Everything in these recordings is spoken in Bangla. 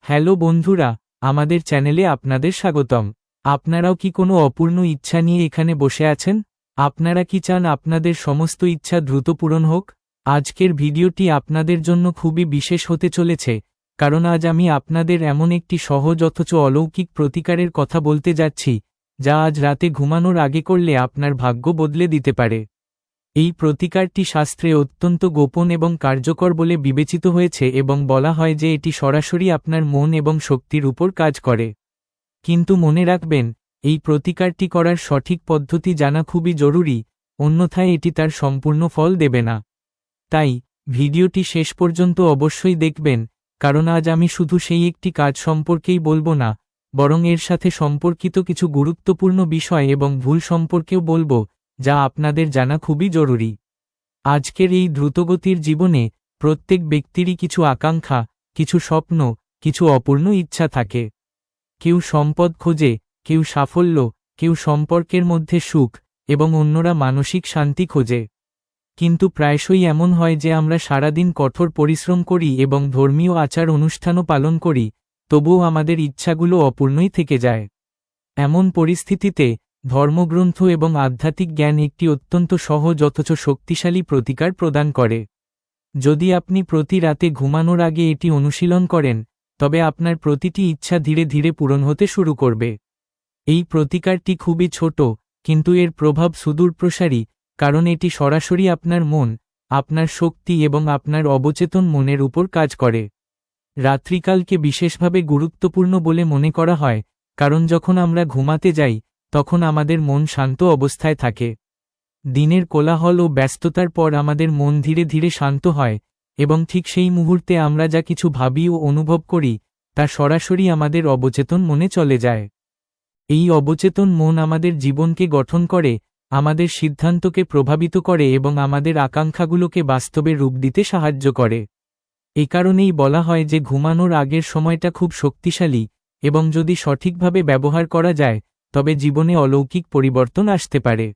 হ্যালো বন্ধুরা, আমাদের চ্যানেলে আপনাদের স্বাগতম। আপনারাও কি কোনো অপূর্ণ ইচ্ছা নিয়ে এখানে বসে আছেন? আপনারা কি চান আপনাদের সমস্ত ইচ্ছা দ্রুত পূরণ হোক? আজকের ভিডিওটি আপনাদের জন্য খুবই বিশেষ হতে চলেছে, কারণ আজ আমি আপনাদের এমন একটি সহজ অথচ অলৌকিক প্রতিকারের কথা বলতে যাচ্ছি, যা আজ রাতে ঘুমানোর আগে করলে আপনার ভাগ্য বদলে দিতে পারে। এই প্রতিকারটি শাস্ত্রে অত্যন্ত গোপন এবং কার্যকর বলে বিবেচিত হয়েছে এবং বলা হয় যে এটি সরাসরি আপনার মন এবং শক্তির উপর কাজ করে। কিন্তু মনে রাখবেন, এই প্রতিকারটি করার সঠিক পদ্ধতি জানা খুবই জরুরি, অন্যথায় এটি তার সম্পূর্ণ ফল দেবে না। তাই ভিডিওটি শেষ পর্যন্ত অবশ্যই দেখবেন, কারণ আজ আমি শুধু সেই একটি কাজ সম্পর্কেই বলবো না, বরং এর সাথে সম্পর্কিত কিছু গুরুত্বপূর্ণ বিষয় এবং ভুল সম্পর্কেও বলবো, যা আপনাদের জানা খুবই জরুরি। আজকের এই দ্রুতগতির জীবনে প্রত্যেক ব্যক্তিরই কিছু আকাঙ্ক্ষা, কিছু স্বপ্ন, কিছু অপূর্ণ ইচ্ছা থাকে। কেউ সম্পদ খোঁজে, কেউ সাফল্য, কেউ সম্পর্কের মধ্যে সুখ, এবং অন্যরা মানসিক শান্তি খোঁজে। কিন্তু প্রায়শই এমন হয় যে আমরা সারাদিন কঠোর পরিশ্রম করি এবং ধর্মীয় আচার অনুষ্ঠানও পালন করি, তবুও আমাদের ইচ্ছাগুলো অপূর্ণই থেকে যায়। এমন পরিস্থিতিতে ধর্মগ্রন্থ এবং আধ্যাত্মিক জ্ঞান একটি অত্যন্ত সহজ অথচ শক্তিশালী প্রতিকার প্রদান করে। যদি আপনি প্রতি রাতে ঘুমানোর আগে এটি অনুশীলন করেন, তবে আপনার প্রতিটি ইচ্ছা ধীরে ধীরে পূরণ হতে শুরু করবে। এই প্রতিকারটি খুবই ছোট, কিন্তু এর প্রভাব সুদূরপ্রসারী, কারণ এটি সরাসরি আপনার মন, আপনার শক্তি এবং আপনার অবচেতন মনের উপর কাজ করে। রাত্রিকালকে বিশেষভাবে গুরুত্বপূর্ণ বলে মনে করা হয়, কারণ যখন আমরা ঘুমাতে যাই, তখন আমাদের মন শান্ত অবস্থায় থাকে। দিনের কোলাহল ও ব্যস্ততার পর আমাদের মন ধীরে ধীরে শান্ত হয়, এবং ঠিক সেই মুহূর্তে আমরা যা কিছু ভাবি ও অনুভব করি, তা সরাসরি আমাদের অবচেতন মনে চলে যায়। এই অবচেতন মন আমাদের জীবনকে গঠন করে, আমাদের সিদ্ধান্তকে প্রভাবিত করে এবং আমাদের আকাঙ্ক্ষাগুলোকে বাস্তবে রূপ দিতে সাহায্য করে। এ কারণেই বলা হয় যে ঘুমানোর আগের সময়টা খুব শক্তিশালী, এবং যদি সঠিকভাবে ব্যবহার করা যায়, তবে জীবনে অলৌকিক পরিবর্তন আসতে পারে।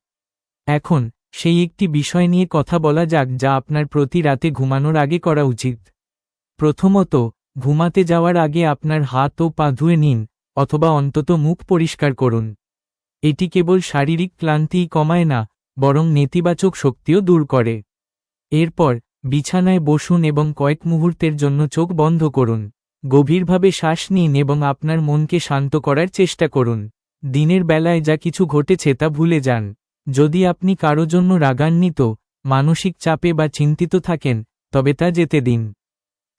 এখন সেই একটি বিষয় নিয়ে কথা বলা যাক যা আপনার প্রতি রাতে ঘুমানোর আগে করা উচিত। প্রথমত, ঘুমাতে যাওয়ার আগে আপনার হাত ও পা ধুয়ে নিন, অথবা অন্তত মুখ পরিষ্কার করুন। এটি কেবল শারীরিক ক্লান্তিই কমায় না, বরং নেতিবাচক শক্তিও দূর করে। এরপর বিছানায় বসুন এবং কয়েক মুহূর্তের জন্য চোখ বন্ধ করুন। গভীরভাবে শ্বাস নিন এবং আপনার মনকে শান্ত করার চেষ্টা করুন। দিনের বেলায় যা কিছু ঘটেছে তা ভুলে যান। যদি আপনি কারো জন্য রাগান্বিত, মানসিক চাপে বা চিন্তিত থাকেন, তবে তা যেতে দিন।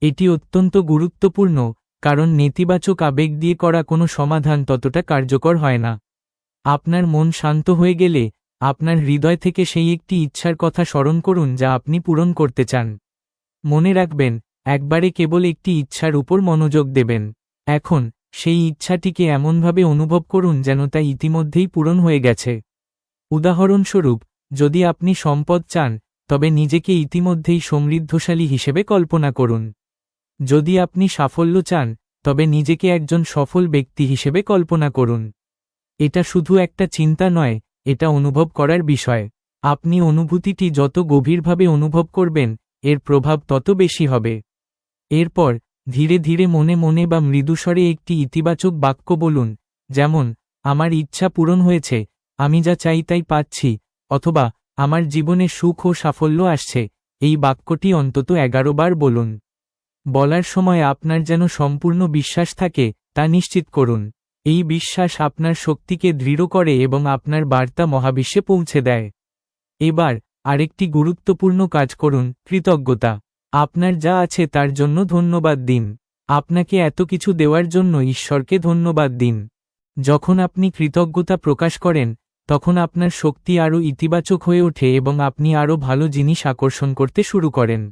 এটি অত্যন্ত গুরুত্বপূর্ণ, কারণ নেতিবাচক আবেগ দিয়ে করা কোনো সমাধান ততটা কার্যকর হয় না। আপনার মন শান্ত হয়ে গেলে, আপনার হৃদয় থেকে সেই একটি ইচ্ছার কথা স্মরণ করুন যা আপনি পূরণ করতে চান। মনে রাখবেন, একবারে কেবল একটি ইচ্ছার উপর মনোযোগ দেবেন। এখন সেই ইচ্ছাটিকে এমনভাবে অনুভব করুন যেন তা ইতিমধ্যেই পূরণ হয়ে গেছে। উদাহরণস্বরূপ, যদি আপনি সম্পদ চান, তবে নিজেকে ইতিমধ্যেই সমৃদ্ধশালী হিসেবে কল্পনা করুন। যদি আপনি সাফল্য চান, তবে নিজেকে একজন সফল ব্যক্তি হিসেবে কল্পনা করুন। এটা শুধু একটা চিন্তা নয়, এটা অনুভব করার বিষয়। আপনি অনুভূতিটি যত গভীরভাবে অনুভব করবেন, এর প্রভাব তত বেশি হবে। এরপর ধীরে ধীরে মনে মনে বা মৃদুস্বরে একটি ইতিবাচক বাক্য বলুন, যেমন, আমার ইচ্ছা পূরণ হয়েছে, আমি যা চাই তাই পাচ্ছি, অথবা আমার জীবনে সুখ ও সাফল্য আসছে। এই বাক্যটি অন্তত 11 বার বলুন। বলার সময় আপনার যেন সম্পূর্ণ বিশ্বাস থাকে, তা নিশ্চিত করুন। এই বিশ্বাস আপনার শক্তিকে দৃঢ় করে এবং আপনার বার্তা মহাবিশ্বে পৌঁছে দেয়। এবার আরেকটি গুরুত্বপূর্ণ কাজ করুন, কৃতজ্ঞতা। আপনার যা আছে তার জন্য ধন্যবাদ দিন। আপনাকে এত কিছু দেওয়ার জন্য ঈশ্বরকে ধন্যবাদ দিন। যখন আপনি কৃতজ্ঞতা প্রকাশ করেন, তখন আপনার শক্তি আরও ইতিবাচক হয়ে ওঠে এবং আপনি আরও ভালো জিনিস আকর্ষণ করতে শুরু করেন।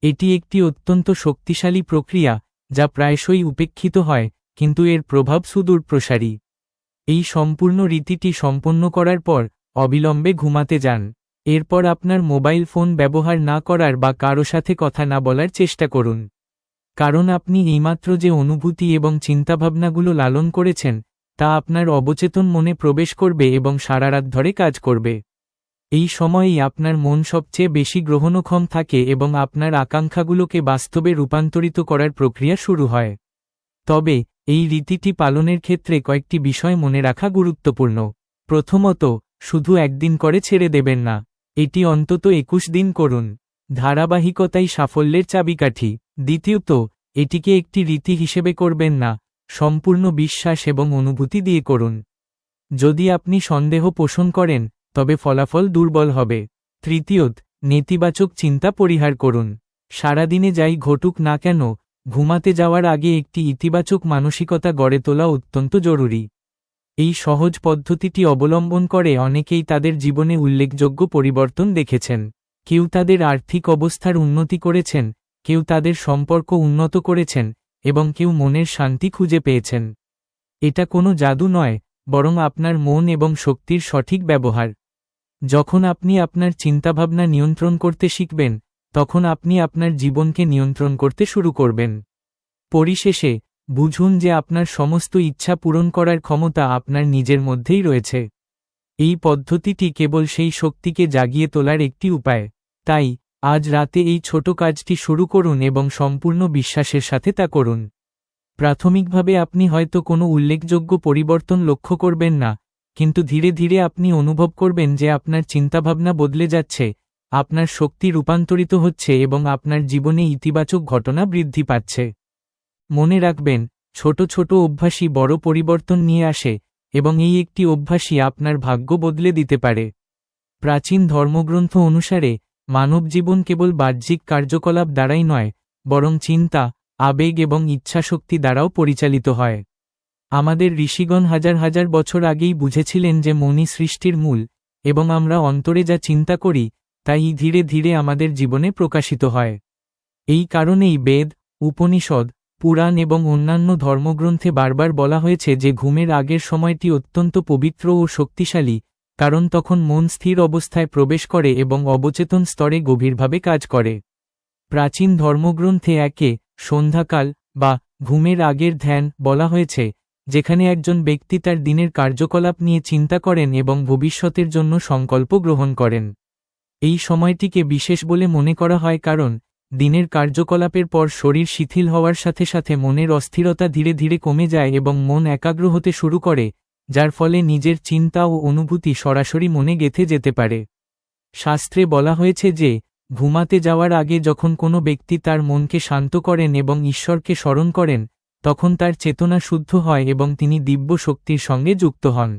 এটি একটি অত্যন্ত শক্তিশালী প্রক্রিয়া, যা প্রায়শই উপেক্ষিত হয়, কিন্তু এর প্রভাব সুদূরপ্রসারী। এই সম্পূর্ণ রীতিটি সম্পন্ন করার পর অবিলম্বে ঘুমাতে যান। এরপর আপনার মোবাইল ফোন ব্যবহার না করার বা কারো সাথে কথা না বলার চেষ্টা করুন। কারণ আপনি এইমাত্র যে অনুভূতি এবং চিন্তাভাবনাগুলো লালন করেছেন, তা আপনার অবচেতন মনে প্রবেশ করবে এবং সারারাত ধরে কাজ করবে। এই সময়েই আপনার মন সবচেয়ে বেশি গ্রহণক্ষম থাকে এবং আপনার আকাঙ্ক্ষাগুলোকে বাস্তবে রূপান্তরিত করার প্রক্রিয়া শুরু হয়। তবে এই রীতিটি পালনের ক্ষেত্রে কয়েকটি বিষয় মনে রাখা গুরুত্বপূর্ণ। প্রথমত, শুধু একদিন করে ছেড়ে দেবেন না, এটি অন্তত 21 দিন করুন। ধারাবাহিকতাই সাফল্যের চাবিকাঠি। দ্বিতীয়ত, এটিকে একটি রীতি হিসেবে করবেন না, সম্পূর্ণ বিশ্বাস এবং অনুভূতি দিয়ে করুন। যদি আপনি সন্দেহ পোষণ করেন, তবে ফলাফল দুর্বল হবে। তৃতীয়ত, নেতিবাচক চিন্তা পরিহার করুন। সারাদিনে যাই ঘটুক না কেন, ঘুমাতে যাওয়ার আগে একটি ইতিবাচক মানসিকতা গড়ে তোলা অত্যন্ত জরুরি। এই সহজ পদ্ধতিটি অবলম্বন করে অনেকেই তাদের জীবনে উল্লেখযোগ্য পরিবর্তন দেখেছেন। কেউ তাদের আর্থিক অবস্থার উন্নতি করেছেন, কেউ তাদের সম্পর্ক উন্নত করেছেন, এবং কেউ মনের শান্তি খুঁজে পেয়েছেন। এটা কোনো জাদু নয়, বরং আপনার মন এবং শক্তির সঠিক ব্যবহার। যখন আপনি আপনার চিন্তাভাবনা নিয়ন্ত্রণ করতে শিখবেন, তখন আপনি আপনার জীবনকে নিয়ন্ত্রণ করতে শুরু করবেন। পরিশেষে, বুঝুন যে আপনার সমস্ত ইচ্ছা পূরণ করার ক্ষমতা আপনার নিজের মধ্যেই রয়েছে। এই পদ্ধতিটি কেবল সেই শক্তিকে জাগিয়ে তোলার একটি উপায়। তাই, আজ রাতে এই ছোট কাজটি শুরু করুন এবং সম্পূর্ণ বিশ্বাসের সাথে তা করুন। প্রাথমিকভাবে আপনি হয়তো কোনো উল্লেখযোগ্য পরিবর্তন লক্ষ্য করবেন না, কিন্তু ধীরে ধীরে আপনি অনুভব করবেন যে আপনার চিন্তাভাবনা বদলে যাচ্ছে, আপনার শক্তি রূপান্তরিত হচ্ছে এবং আপনার জীবনে ইতিবাচক ঘটনা বৃদ্ধি পাচ্ছে। মনে রাখবেন, ছোট ছোট অভ্যাসই বড় পরিবর্তন নিয়ে আসে, এবং এই একটি অভ্যাসই আপনার ভাগ্য বদলে দিতে পারে। প্রাচীন ধর্মগ্রন্থ অনুসারে, মানব জীবন কেবল বাহ্যিক কার্যকলাপ দ্বারাই নয়, বরং চিন্তা, আবেগ এবং ইচ্ছাশক্তি দ্বারাও পরিচালিত হয়। আমাদের ঋষিগণ হাজার হাজার বছর আগেই বুঝেছিলেন যে মনই সৃষ্টির মূল, এবং আমরা অন্তরে যা চিন্তা করি, তাই ধীরে ধীরে আমাদের জীবনে প্রকাশিত হয়। এই কারণেই বেদ, উপনিষদ, পুরাণ এবং অন্যান্য ধর্মগ্রন্থে বারবার বলা হয়েছে যে ঘুমের আগের সময়টি অত্যন্ত পবিত্র ও শক্তিশালী, কারণ তখন মন স্থির অবস্থায় প্রবেশ করে এবং অবচেতন স্তরে গভীরভাবে কাজ করে। প্রাচীন ধর্মগ্রন্থে একে সন্ধ্যাকাল বা ঘুমের আগের ধ্যান বলা হয়েছে, যেখানে একজন ব্যক্তি তার দিনের কার্যকলাপ নিয়ে চিন্তা করেন এবং ভবিষ্যতের জন্য সংকল্প গ্রহণ করেন। এই সময়টিকে বিশেষ বলে মনে করা হয় কারণ দিনের কার্যকলাপের পর শরীর শিথিল হওয়ার সাথে সাথে মনের অস্থিরতা ধীরে ধীরে কমে যায় এবং মন একাগ্র হতে শুরু করে, যার ফলে নিজের চিন্তা ও অনুভূতি সরাসরি মনে গেঁথে যেতে পারে। শাস্ত্রে বলা হয়েছে যে, ঘুমাতে যাওয়ার আগে যখন কোনো ব্যক্তি তার মনকে শান্ত করেন এবং ঈশ্বরকে স্মরণ করেন, তখন তার চেতনা শুদ্ধ হয় এবং তিনি দিব্য শক্তির সঙ্গে যুক্ত হন।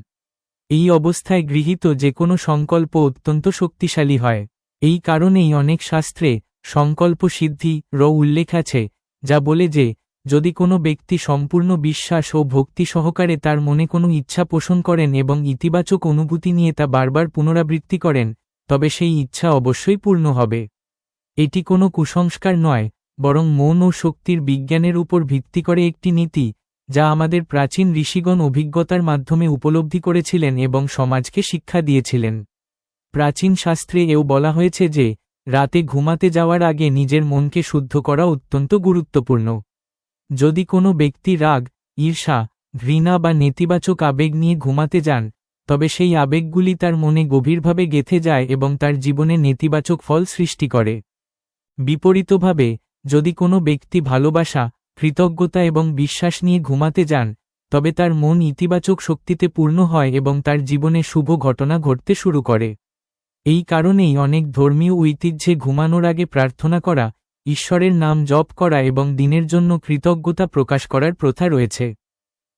এই অবস্থায় গৃহীত যে কোনো সংকল্প অত্যন্ত শক্তিশালী হয়। এই কারণেই অনেক শাস্ত্রে সংকল্প সিদ্ধি উল্লেখ আছে, যা বলে যে, যদি কোনো ব্যক্তি সম্পূর্ণ বিশ্বাস ও ভক্তি সহকারে তার মনে কোনো ইচ্ছা পোষণ করেন এবং ইতিবাচক অনুভূতি নিয়ে তা বারবার পুনরাবৃত্তি করেন, তবে সেই ইচ্ছা অবশ্যই পূর্ণ হবে। এটি কোনো কুসংস্কার নয়, বরং মন ও শক্তির বিজ্ঞানের উপর ভিত্তি করে একটি নীতি, যা আমাদের প্রাচীন ঋষিগণ অভিজ্ঞতার মাধ্যমে উপলব্ধি করেছিলেন এবং সমাজকে শিক্ষা দিয়েছিলেন। প্রাচীন শাস্ত্রে এও বলা হয়েছে যে, রাতে ঘুমাতে যাওয়ার আগে নিজের মনকে শুদ্ধ করা অত্যন্ত গুরুত্বপূর্ণ। যদি কোনো ব্যক্তি রাগ, ঈর্ষা, ঘৃণা বা নেতিবাচক আবেগ নিয়ে ঘুমাতে যান, তবে সেই আবেগগুলি তার মনে গভীরভাবে গেঁথে যায় এবং তার জীবনে নেতিবাচক ফল সৃষ্টি করে। বিপরীতভাবে, যদি কোনো ব্যক্তি ভালোবাসা, কৃতজ্ঞতা এবং বিশ্বাস নিয়ে ঘুমাতে যান, তবে তার মন ইতিবাচক শক্তিতে পূর্ণ হয় এবং তার জীবনে শুভ ঘটনা ঘটতে শুরু করে। এই কারণেই অনেক ধর্মীয় ঐতিহ্যে ঘুমানোর আগে প্রার্থনা করা, ঈশ্বরের নাম জপ করা এবং দিনের জন্য কৃতজ্ঞতা প্রকাশ করার প্রথা রয়েছে।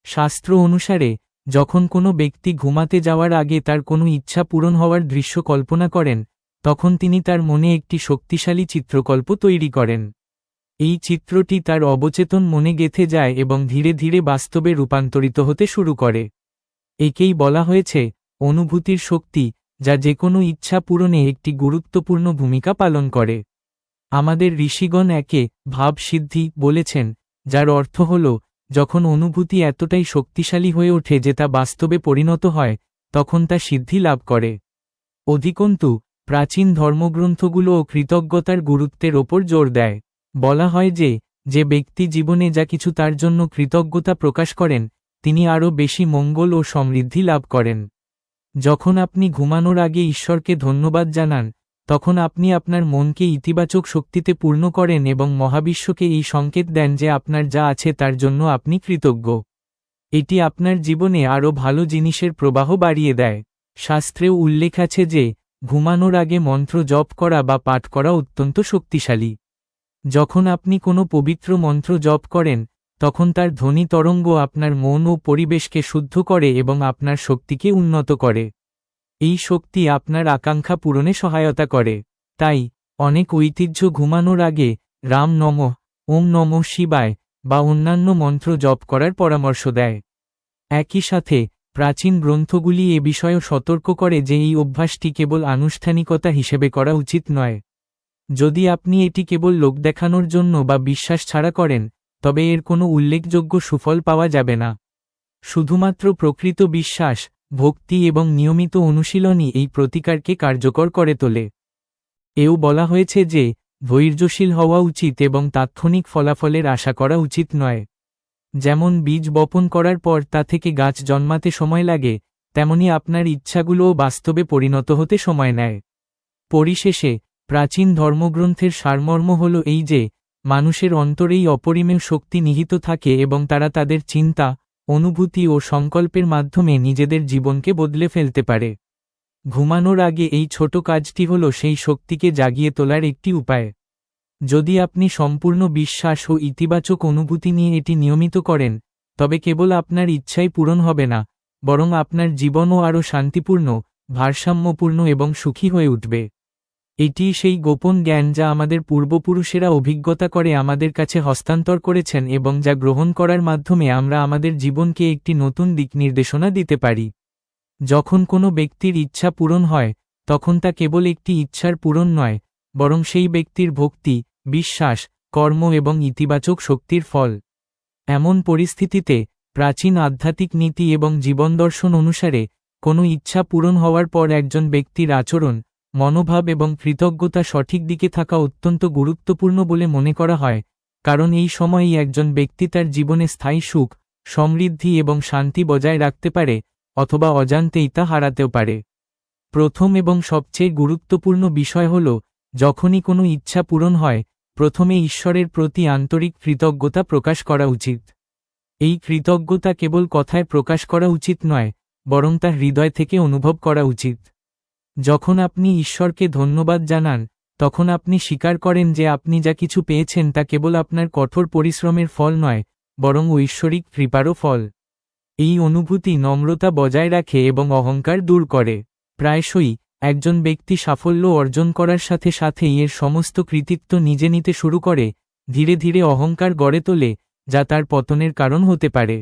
শাস্ত্র অনুসারে, যখন কোনো ব্যক্তি ঘুমাতে যাওয়ার আগে তার কোনো ইচ্ছা পূরণ হওয়ার দৃশ্য কল্পনা করেন, তখন তিনি তার মনে একটি শক্তিশালী চিত্রকল্প তৈরি করেন। এই চিত্রটি তার অবচেতন মনে গেঁথে যায় এবং ধীরে ধীরে বাস্তবে রূপান্তরিত হতে শুরু করে। একেই বলা হয়েছে অনুভূতির শক্তি, যা যেকোনো ইচ্ছা পূরণে একটি গুরুত্বপূর্ণ ভূমিকা পালন করে। আমাদের ঋষিগণ একে ভাবসিদ্ধি বলেছেন, যার অর্থ হল, যখন অনুভূতি এতটাই শক্তিশালী হয়ে ওঠে যে তা বাস্তবে পরিণত হয়, তখন তা সিদ্ধি লাভ করে। অধিকন্তু, প্রাচীন ধর্মগ্রন্থগুলোও কৃতজ্ঞতার গুরুত্বের ওপর জোর দেয়। বলা হয় যে, যে ব্যক্তি জীবনে যা কিছু তার জন্য কৃতজ্ঞতা প্রকাশ করেন, তিনি আরও বেশি মঙ্গল ও সমৃদ্ধি লাভ করেন। যখন আপনি ঘুমানোর আগে ঈশ্বরকে ধন্যবাদ জানান, তখন আপনি আপনার মনকে ইতিবাচক শক্তিতে পূর্ণ করেন এবং মহাবিশ্বকে এই সংকেত দেন যে আপনার যা আছে তার জন্য আপনি কৃতজ্ঞ। এটি আপনার জীবনে আরও ভালো জিনিসের প্রবাহ বাড়িয়ে দেয়। শাস্ত্রেও উল্লেখ আছে যে ঘুমানোর আগে মন্ত্র জপ করা বা পাঠ করা অত্যন্ত শক্তিশালী। যখন আপনি কোনো পবিত্র মন্ত্র জপ করেন, তখন তার ধ্বনি তরঙ্গ আপনার মন ও পরিবেশকে শুদ্ধ করে এবং আপনার শক্তিকে উন্নত করে। এই শক্তি আপনার আকাঙ্ক্ষা পূরণে সহায়তা করে। তাই অনেক ঐতিহ্য ঘুমানোর আগে রাম নমঃ, ওম নমঃ শিবায় বা অন্যান্য মন্ত্র জপ করার পরামর্শ দেয়। একই সাথে প্রাচীন গ্রন্থগুলি এ বিষয়েও সতর্ক করে যে এই অভ্যাসটি কেবল আনুষ্ঠানিকতা হিসেবে করা উচিত নয়। যদি আপনি এটি কেবল লোক দেখানোর জন্য বা বিশ্বাস ছাড়া করেন, তবে এর কোনো উল্লেখযোগ্য সুফল পাওয়া যাবে না। শুধুমাত্র প্রকৃত বিশ্বাস, ভক্তি এবং নিয়মিত অনুশীলনই এই প্রতিকারকে কার্যকর করে তোলে। এও বলা হয়েছে যে ধৈর্যশীল হওয়া উচিত এবং তাৎক্ষণিক ফলাফলের আশা করা উচিত নয়। যেমন বীজ বপন করার পর তা থেকে গাছ জন্মাতে সময় লাগে, তেমনি আপনার ইচ্ছাগুলোও বাস্তবে পরিণত হতে সময় নেয়। পরিশেষে প্রাচীন ধর্মগ্রন্থের সারমর্ম হল এই যে মানুষের অন্তরেই অপরিমেয় শক্তি নিহিত থাকে এবং তারা তাদের চিন্তা, অনুভূতি ও সংকল্পের মাধ্যমে নিজেদের জীবনকে বদলে ফেলতে পারে। ঘুমানোর আগে এই ছোট কাজটি হল সেই শক্তিকে জাগিয়ে তোলার একটি উপায়। যদি আপনি সম্পূর্ণ বিশ্বাস ও ইতিবাচক অনুভূতি নিয়ে এটি নিয়মিত করেন, তবে কেবল আপনার ইচ্ছাই পূরণ হবে না, বরং আপনার জীবনও আরও শান্তিপূর্ণ, ভারসাম্যপূর্ণ এবং সুখী হয়ে উঠবে। এটিই সেই গোপন জ্ঞান যা আমাদের পূর্বপুরুষেরা অভিজ্ঞতা করে আমাদের কাছে হস্তান্তর করেছেন এবং যা গ্রহণ করার মাধ্যমে আমরা আমাদের জীবনকে একটি নতুন দিক নির্দেশনা দিতে পারি। যখন কোনো ব্যক্তির ইচ্ছা পূরণ হয়, তখন তা কেবল একটি ইচ্ছার পূরণ নয়, বরং সেই ব্যক্তির ভক্তি, বিশ্বাস, কর্ম এবং ইতিবাচক শক্তির ফল। এমন পরিস্থিতিতে প্রাচীন আধ্যাত্মিক নীতি এবং জীবনদর্শন অনুসারে কোনো ইচ্ছা পূরণ হওয়ার পর একজন ব্যক্তির আচরণ, মনোভাব এবং কৃতজ্ঞতা সঠিক দিকে থাকা অত্যন্ত গুরুত্বপূর্ণ বলে মনে করা হয়, কারণ এই সময়েই একজন ব্যক্তি তার জীবনে স্থায়ী সুখ, সমৃদ্ধি এবং শান্তি বজায় রাখতে পারে, অথবা অজান্তেই তা হারাতেও পারে। প্রথম এবং সবচেয়ে গুরুত্বপূর্ণ বিষয় হল, যখনই কোনো ইচ্ছা পূরণ হয়, প্রথমে ঈশ্বরের প্রতি আন্তরিক কৃতজ্ঞতা প্রকাশ করা উচিত। এই কৃতজ্ঞতা কেবল কথায় প্রকাশ করা উচিত নয়, বরং তা হৃদয় থেকে অনুভব করা উচিত। যখন আপনি ঈশ্বরকে ধন্যবাদ জানান, তখন আপনি স্বীকার করেন যে আপনি যা কিছু পেয়েছেন তা কেবল আপনার কঠোর পরিশ্রমের ফল নয়, বরং ঐশ্বরিক কৃপারও ফল। এই অনুভূতি নম্রতা বজায় রাখে এবং অহংকার দূর করে। প্রায়শই একজন ব্যক্তি সাফল্য অর্জন করার সাথে সাথেই এর সমস্ত কৃতিত্ব নিজে নিতে শুরু করে, ধীরে ধীরে অহংকার গড়ে তোলে, যা তার পতনের কারণ হতে পারে।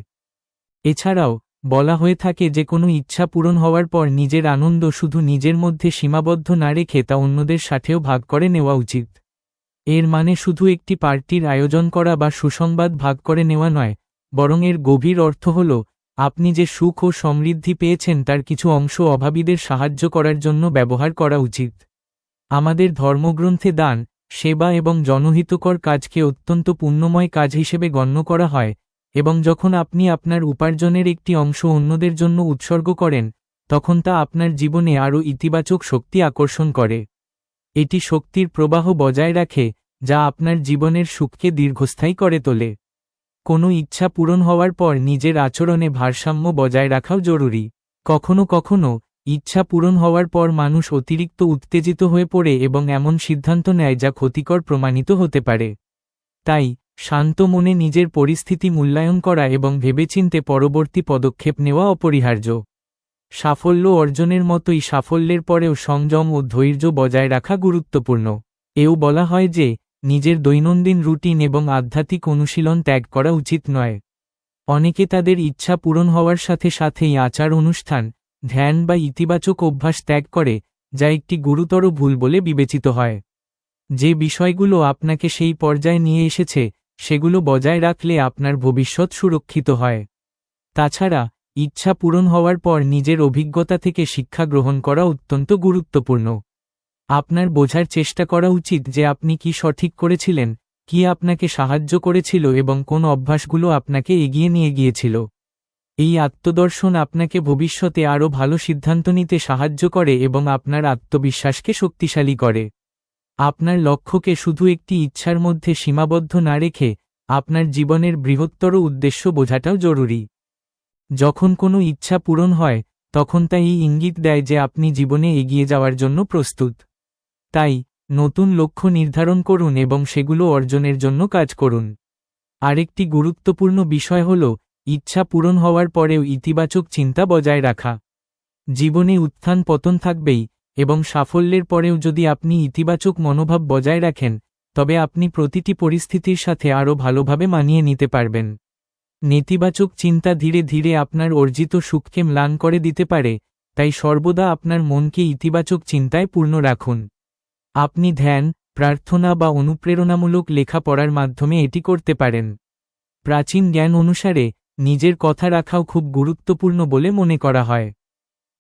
এছাড়াও বলা হয়ে থাকে যে কোনো ইচ্ছা পূরণ হওয়ার পর নিজের আনন্দ শুধু নিজের মধ্যে সীমাবদ্ধ না রেখে তা অন্যদের সাথেও ভাগ করে নেওয়া উচিত। এর মানে শুধু একটি পার্টির আয়োজন করা বা সুসংবাদ ভাগ করে নেওয়া নয়, বরং এর গভীর অর্থ হল আপনি যে সুখ ও সমৃদ্ধি পেয়েছেন তার কিছু অংশ অভাবীদের সাহায্য করার জন্য ব্যবহার করা উচিত। আমাদের ধর্মগ্রন্থে দান, সেবা এবং জনহিতকর কাজকে অত্যন্ত পুণ্যময় কাজ হিসেবে গণ্য করা হয়, এবং যখন আপনি আপনার উপার্জনের একটি অংশ অন্যদের জন্য উৎসর্গ করেন, তখন তা আপনার জীবনে আরও ইতিবাচক শক্তি আকর্ষণ করে। এটি শক্তির প্রবাহ বজায় রাখে, যা আপনার জীবনের সুখকে দীর্ঘস্থায়ী করে তোলে। কোনো ইচ্ছা পূরণ হওয়ার পর নিজের আচরণে ভারসাম্য বজায় রাখাও জরুরি। কখনো কখনো ইচ্ছা পূরণ হওয়ার পর মানুষ অতিরিক্ত উত্তেজিত হয়ে পড়ে এবং এমন সিদ্ধান্ত নেয় যা ক্ষতিকর প্রমাণিত হতে পারে। তাই শান্ত মনে নিজের পরিস্থিতি মূল্যায়ন করা এবং ভেবেচিন্তে পরবর্তী পদক্ষেপ নেওয়া অপরিহার্য। সাফল্য অর্জনের মতোই সাফল্যের পরেও সংযম ও ধৈর্য বজায় রাখা গুরুত্বপূর্ণ। এও বলা হয় যে নিজের দৈনন্দিন রুটিন এবং আধ্যাত্মিক অনুশীলন ত্যাগ করা উচিত নয়। অনেকে তাদের ইচ্ছা পূরণ হওয়ার সাথে সাথেই আচার অনুষ্ঠান, ধ্যান বা ইতিবাচক অভ্যাস ত্যাগ করে, যা একটি গুরুতর ভুল বলে বিবেচিত হয়। যে বিষয়গুলো আপনাকে সেই পর্যায়ে নিয়ে এসেছে, সেগুলো বজায় রাখলে আপনার ভবিষ্যৎ সুরক্ষিত হয়। তাছাড়া ইচ্ছা পূরণ হওয়ার পর নিজের অভিজ্ঞতা থেকে শিক্ষা গ্রহণ করা অত্যন্ত গুরুত্বপূর্ণ। আপনার বোঝার চেষ্টা করা উচিত যে আপনি কি সঠিক করেছিলেন, কি আপনাকে সাহায্য করেছিল এবং কোন অভ্যাসগুলো আপনাকে এগিয়ে নিয়ে গিয়েছিল। এই আত্মদর্শন আপনাকে ভবিষ্যতে আরও ভালো সিদ্ধান্ত নিতে সাহায্য করে এবং আপনার আত্মবিশ্বাসকে শক্তিশালী করে। আপনার লক্ষ্যকে শুধু একটি ইচ্ছার মধ্যে সীমাবদ্ধ না রেখে আপনার জীবনের বৃহত্তর উদ্দেশ্য বোঝাটাও জরুরি। যখন কোনো ইচ্ছা পূরণ হয় তখন তা এই ইঙ্গিত দেয় যে আপনি জীবনে এগিয়ে যাওয়ার জন্য প্রস্তুত। তাই নতুন লক্ষ্য নির্ধারণ করুন এবং সেগুলো অর্জনের জন্য কাজ করুন। আরেকটি গুরুত্বপূর্ণ বিষয় হল ইচ্ছা পূরণ হওয়ার পরেও ইতিবাচক চিন্তা বজায় রাখা। জীবনে উত্থান পতন থাকবেই, এবং সাফল্যের পরেও যদি আপনি ইতিবাচক মনোভাব বজায় রাখেন তবে আপনি প্রতিটি পরিস্থিতির সাথে আরও ভালোভাবে মানিয়ে নিতে পারবেন। নেতিবাচক চিন্তা ধীরে ধীরে আপনার অর্জিত সুখকে ম্লান করে দিতে পারে, তাই সর্বদা আপনার মনকে ইতিবাচক চিন্তায় পূর্ণ রাখুন। আপনি ধ্যান, প্রার্থনা বা অনুপ্রেরণামূলক লেখা পড়ার মাধ্যমে এটি করতে পারেন। প্রাচীন জ্ঞান অনুসারে নিজের কথা রাখাও খুব গুরুত্বপূর্ণ বলে মনে করা হয়।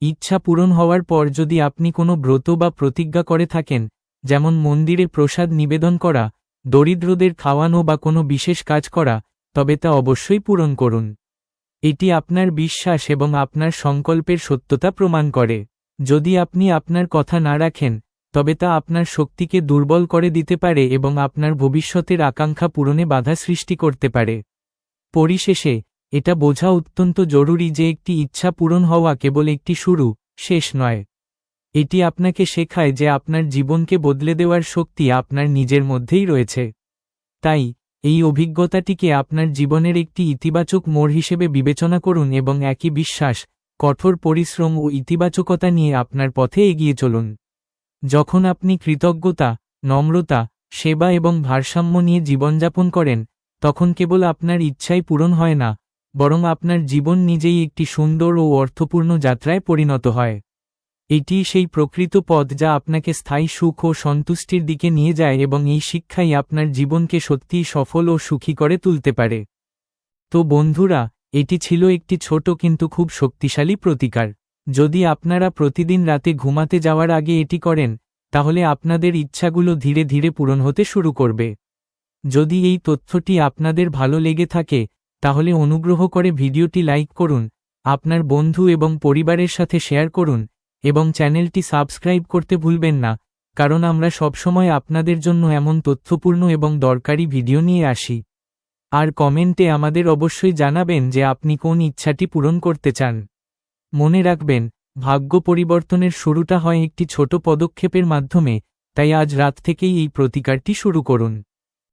ইচ্ছা পূরণ হওয়ার পর যদি আপনি কোনো ব্রত বা প্রতিজ্ঞা করে থাকেন, যেমন মন্দিরে প্রসাদ নিবেদন করা, দরিদ্রদের খাওয়ানো বা কোনো বিশেষ কাজ করা, তবে তা অবশ্যই পূরণ করুন। এটি আপনার বিশ্বাস এবং আপনার সংকল্পের সত্যতা প্রমাণ করে। যদি আপনি আপনার কথা না রাখেন তবে তা আপনার শক্তিকে দুর্বল করে দিতে পারে এবং আপনার ভবিষ্যতের আকাঙ্ক্ষা পূরণে বাধা সৃষ্টি করতে পারে। পরিশেষে এটা বোঝা অত্যন্ত জরুরি যে একটি ইচ্ছা পূরণ হওয়া কেবল একটি শুরু, শেষ নয়। এটি আপনাকে শেখায় যে আপনার জীবনকে বদলে দেওয়ার শক্তি আপনার নিজের মধ্যেই রয়েছে। তাই এই অভিজ্ঞতাটিকে আপনার জীবনের একটি ইতিবাচক মোড় হিসেবে বিবেচনা করুন এবং একই বিশ্বাস, কঠোর পরিশ্রম ও ইতিবাচকতা নিয়ে আপনার পথে এগিয়ে চলুন। যখন আপনি কৃতজ্ঞতা, নম্রতা, সেবা এবং ভারসাম্য নিয়ে জীবনযাপন করেন তখন কেবল আপনার ইচ্ছাই পূরণ হয় না, বরং আপনার জীবন নিজেই একটি সুন্দর ও অর্থপূর্ণ যাত্রায় পরিণত হয়। এটি সেই প্রকৃত পথ যা আপনাকে স্থায়ী সুখ ও সন্তুষ্টির দিকে নিয়ে যায় এবং এই শিক্ষাই আপনার জীবনকে সত্যিই সফল ও সুখী করে তুলতে পারে। তো বন্ধুরা, এটি ছিল একটি ছোট কিন্তু খুব শক্তিশালী প্রতিকার। যদি আপনারা প্রতিদিন রাতে ঘুমাতে যাওয়ার আগে এটি করেন তাহলে আপনাদের ইচ্ছাগুলো ধীরে ধীরে পূরণ হতে শুরু করবে। যদি এই তথ্যটি আপনাদের ভালো লেগে থাকে তাহলে অনুগ্রহ করে ভিডিওটি লাইক করুন, আপনার বন্ধু এবং পরিবারের সাথে শেয়ার করুন এবং চ্যানেলটি সাবস্ক্রাইব করতে ভুলবেন না, কারণ আমরা সবসময় আপনাদের জন্য এমন তথ্যপূর্ণ এবং দরকারি ভিডিও নিয়ে আসি। আর কমেন্টে আমাদের অবশ্যই জানাবেন যে আপনি কোন ইচ্ছাটি পূরণ করতে চান। মনে রাখবেন, ভাগ্য পরিবর্তনের শুরুটা হয় একটি ছোট পদক্ষেপের মাধ্যমে, তাই আজ রাত থেকেই এই প্রতিকারটি শুরু করুন।